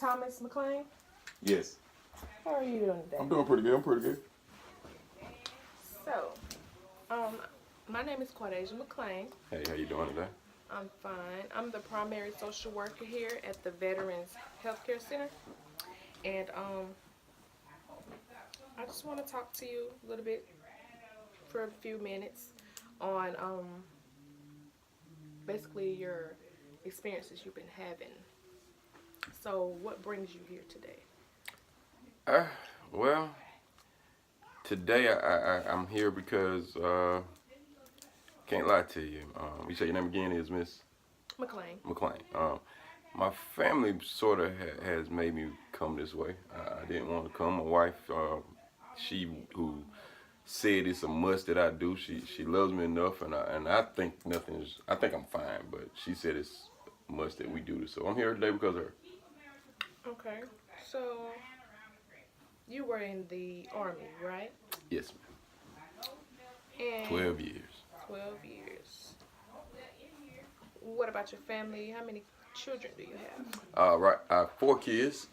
Quidasha.McLean. Yes. How are you doing today? I'm doing pretty good. I'm pretty good. So, my name is Quidasha.McLean. Hey, how you doing today? I'm fine. I'm the primary social worker here at the Veterans Healthcare Center. And I just want to talk to you a little bit for a few minutes on basically your experiences you've been having. So, what brings you here today? Well, today I'm here because can't lie to you. You say your name again is Miss McLean. McLean. My family sort of has made me come this way. I didn't want to come. My wife, she who said it's a must that I do. She loves me enough, and I think I think I'm fine. But she said it's a must that we do this. So I'm here today because of her. Okay. So, you were in the Army, right? Yes, ma'am. And 12 years. 12 years. What about your family? How many children do you have? Right. 4 kids.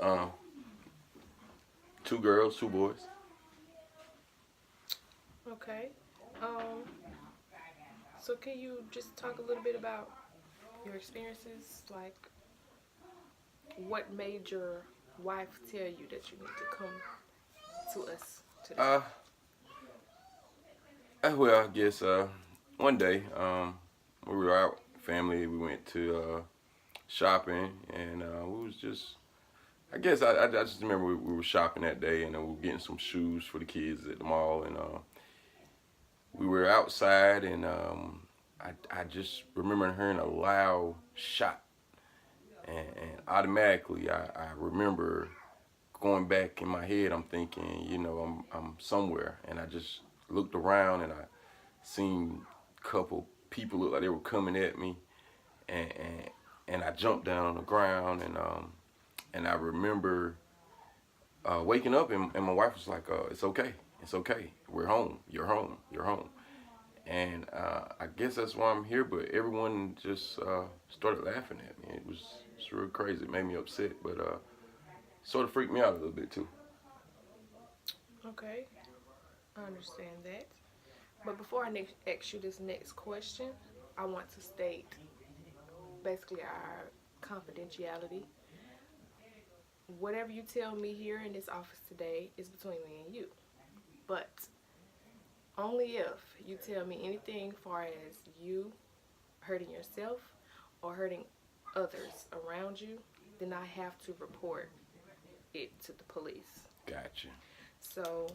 2 girls, 2 boys. Okay. So can you just talk a little bit about your experiences? Like, what made your wife tell you that you need to come to us today? Well, I guess one day we were out, family. We went to shopping, and we was just. I guess I just remember we were shopping that day, and we were getting some shoes for the kids at the mall, and we were outside, and I just remember hearing a loud shot, and automatically I remember going back in my head. I'm thinking, you know, I'm somewhere, and I just looked around, and I seen a couple people look like they were coming at me, and I jumped down on the ground, and I remember waking up, and my wife was like, "It's okay, it's okay. We're home. You're home. You're home." And I guess that's why I'm here. But everyone just started laughing at me. It's real crazy. It made me upset, but sort of freaked me out a little bit too. Okay, I understand that. But before I ask you this next question, I want to state basically our confidentiality. Whatever you tell me here in this office today is between me and you. But only if you tell me anything far as you hurting yourself or hurting others around you, then I have to report it to the police. Gotcha. So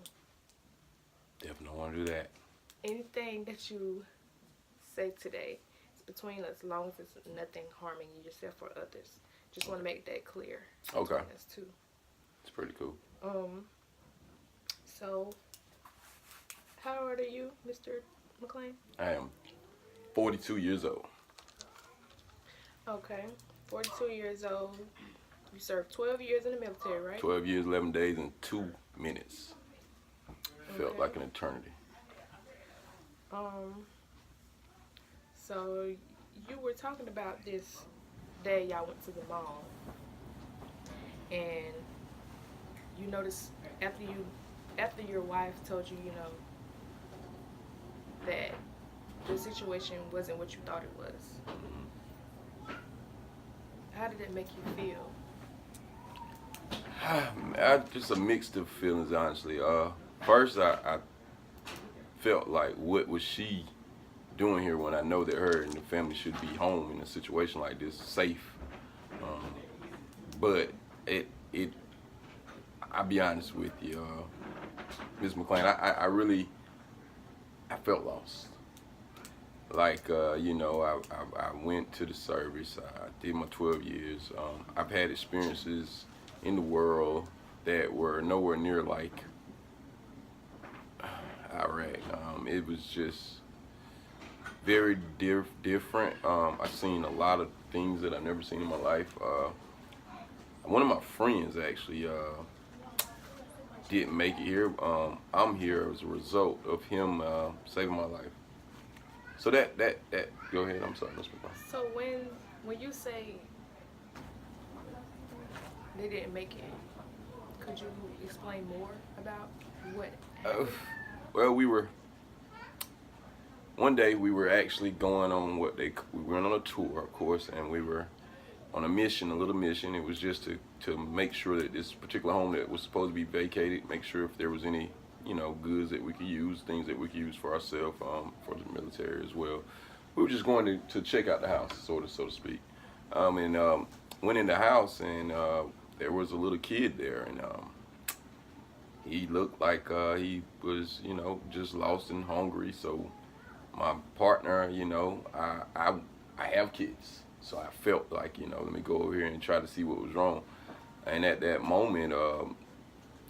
Definitely want to do that. anything that you say today is between us, as long as it's nothing harming yourself or others. Just want to make that clear. Okay. Between us two. It's pretty cool. So how old are you, Mr. McLean? I am 42 years old. Okay. 42 years old. You served 12 years in the military, right? 12 years, 11 days, and 2 minutes. Felt Okay. like an eternity. So you were talking about this day y'all went to the mall, and you noticed after your wife told you, you know, that the situation wasn't what you thought it was. How did it make you feel? Just a mix of feelings, honestly. First, I felt like, what was she doing here when I know that her and the family should be home in a situation like this, safe. But I'll be honest with you, Ms. McLean, I really felt lost. Like, you know, I went to the service, I did my 12 years. I've had experiences in the world that were nowhere near like Iraq. It was just very different. I've seen a lot of things that I've never seen in my life. One of my friends actually didn't make it here. I'm here as a result of him saving my life. So that go ahead. I'm sorry, Ms. McLean. So when you say they didn't make it. Could you explain more about what Uh, happened? well, one day we were actually going on we went on a tour, of course, and we were on a mission, a little mission. It was just to make sure that this particular home that was supposed to be vacated, make sure if there was any, goods that we could use, things that we could use for ourselves, for the military as well. We were just going to check out the house, so to speak. And went in the house, and there was a little kid there, and he looked like he was, just lost and hungry. So my partner, I have kids, so I felt like, let me go over here and try to see what was wrong. And at that moment,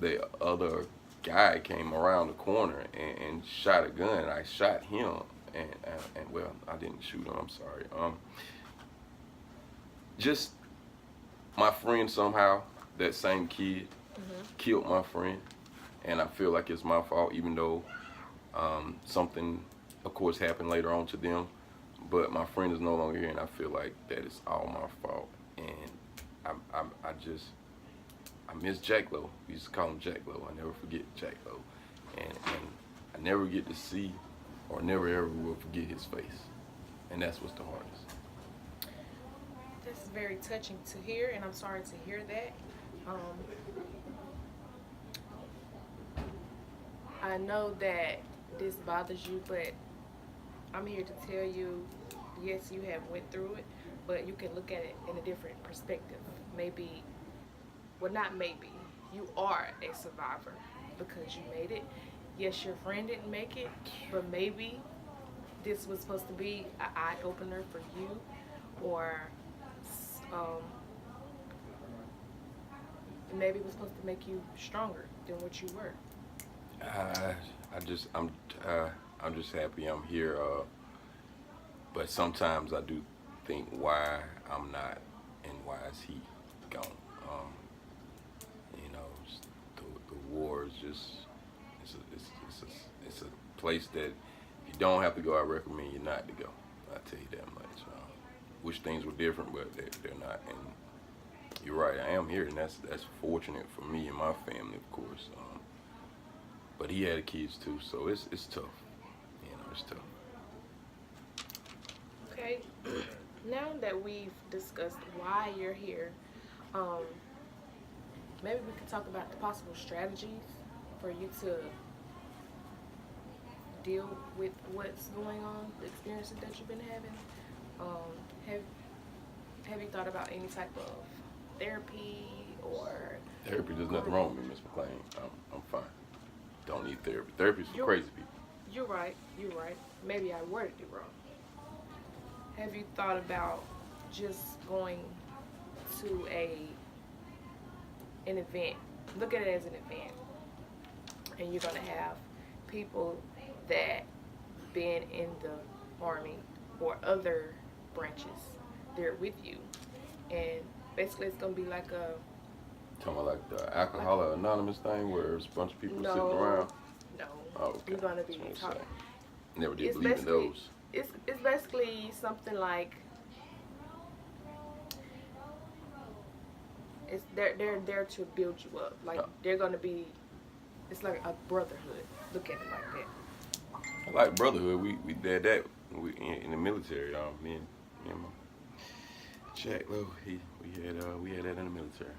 the other guy came around the corner and shot a gun. I shot him, and well, I didn't shoot him. I'm sorry. Just my friend somehow, that same kid, killed my friend, and I feel like it's my fault, even though something, of course, happened later on to them. But my friend is no longer here, and I feel like that is all my fault. And I miss Jack Lowe. We used to call him Jack Lowe. I never forget Jack Lowe, and I never get to see, or never ever will forget his face, and that's what's the hardest. This is very touching to hear, and I'm sorry to hear that. Um, I know that this bothers you, but I'm here to tell you, yes, you have went through it, but you can look at it in a different perspective. Maybe, well, not maybe, you are a survivor because you made it. Yes, your friend didn't make it, but maybe this was supposed to be an eye opener for you, or um, maybe it was supposed to make you stronger than what you were. I just I'm just happy I'm here. But sometimes I do think why I'm not, and why is he gone. Um, the war is just it's a place that if you don't have to go, I recommend you not to go. I tell you that much. Wish things were different, but they're not. And you're right, I am here, and that's fortunate for me and my family, of course. But he had kids too, so it's tough. It's tough. Okay, now that we've discussed why you're here, um, maybe we could talk about the possible strategies for you to deal with what's going on, the experiences that you've been having. Um, have Have you thought about any type of therapy or? Therapy, there's nothing wrong with me, Miss McLean. I'm fine. Don't need therapy. Therapy's for You're, crazy people. you're right. You're right. Maybe I worded it wrong. Have you thought about just going to an event? Look at it as an event, and you're gonna have people that been in the army or other branches. They're with you, and basically it's gonna be like a Talking about like the Alcohol Anonymous thing where there's a bunch of people sitting no, around. no. Oh, okay. You're gonna be That's what I'm talking. saying. Never did It's believe in basically those. it's basically something like they're there to build you up. Like they're gonna be. It's like a brotherhood. Look at it like that. I like brotherhood. We did that in the military. Me and my Jack Lowe. We had that in the military.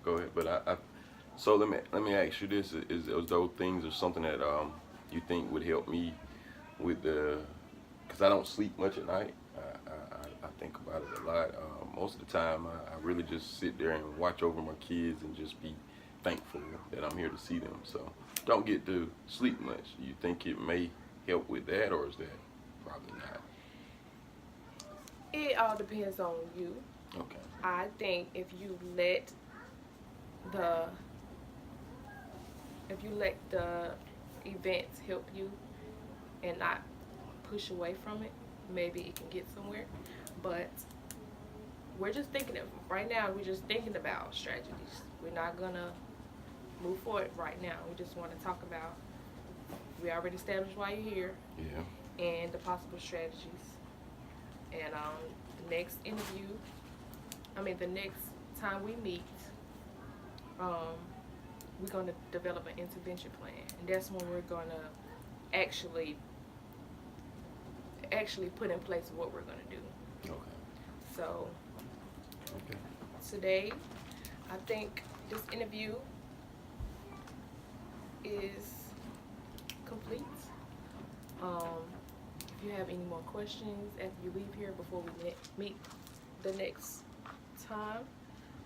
Go ahead. But so let me ask you this: is those things or something that you think would help me with because I don't sleep much at night. I think about it a lot. Most of the time, I really just sit there and watch over my kids and just be thankful that I'm here to see them. So don't get to sleep much. You think it may help with that, or is that probably not? It all depends on you. Okay. I think if you let the events help you and not push away from it, maybe it can get somewhere. But we're just thinking of right now. We're just thinking about strategies. We're not gonna move forward right now. We just want to talk about. We already established why you're here. Yeah. And the possible strategies. And the next time we meet, we're going to develop an intervention plan, and that's when we're going to actually put in place what we're going to do. Okay. So Okay. today, I think this interview is complete. If you have any more questions after you leave here before we meet the next time,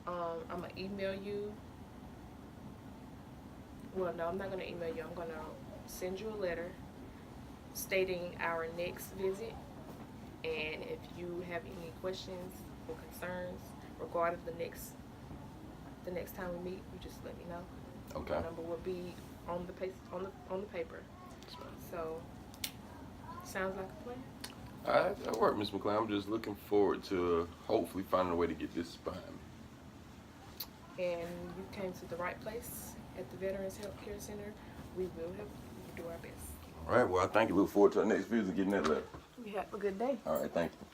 I'm going to email you. Well, no, I'm not going to email you. I'm going to send you a letter stating our next visit. And if you have any questions or concerns regarding the next time we meet, you just let me know. Okay. My number will be on the paper. So, sounds like a plan. That worked, Ms. McLean. I'm just looking forward to hopefully finding a way to get this behind me. And you came to the right place at the Veterans Healthcare Center. We will help you do our best. All right. Well, I thank you. Look forward to our next visit, getting that letter. You have a good day. All right. Thank you.